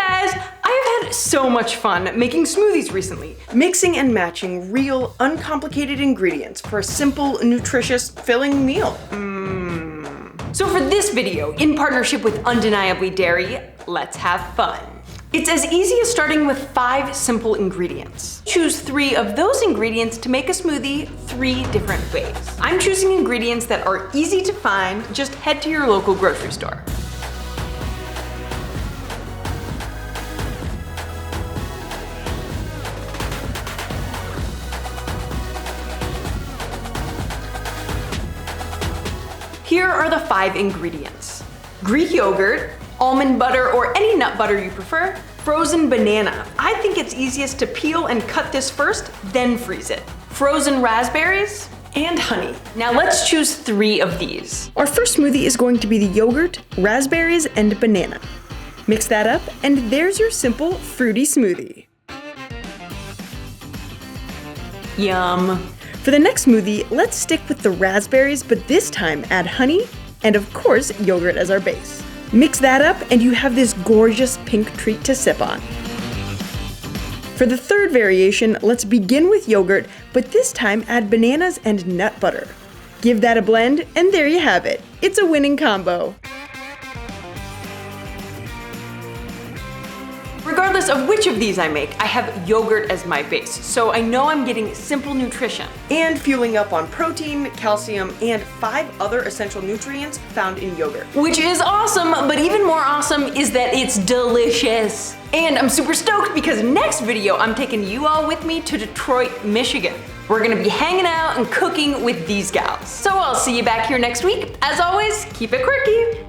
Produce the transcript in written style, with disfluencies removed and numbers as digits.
guys! I have had so much fun making smoothies recently. Mixing and matching real, uncomplicated ingredients for a simple, nutritious, filling meal. So for this video, in partnership with Undeniably Dairy, let's have fun. It's as easy as starting with 5 simple ingredients. Choose 3 of those ingredients to make a smoothie 3 different ways. I'm choosing ingredients that are easy to find. Just head to your local grocery store. Here are the 5 ingredients: Greek yogurt, almond butter or any nut butter you prefer, frozen banana. I think it's easiest to peel and cut this first, then freeze it. Frozen raspberries, and honey. Now let's choose 3 of these. Our first smoothie is going to be the yogurt, raspberries, and banana. Mix that up, and there's your simple fruity smoothie. Yum. For the next smoothie, let's stick with the raspberries, but this time add honey and of course yogurt as our base. Mix that up and you have this gorgeous pink treat to sip on. For the third variation, let's begin with yogurt, but this time add bananas and nut butter. Give that a blend and there you have it. It's a winning combo. Regardless of which of these I make, I have yogurt as my base, so I know I'm getting simple nutrition and fueling up on protein, calcium, and 5 other essential nutrients found in yogurt. Which is awesome, but even more awesome is that it's delicious. And I'm super stoked because next video I'm taking you all with me to Detroit, Michigan. We're gonna be hanging out and cooking with these gals. So I'll see you back here next week. As always, keep it quirky.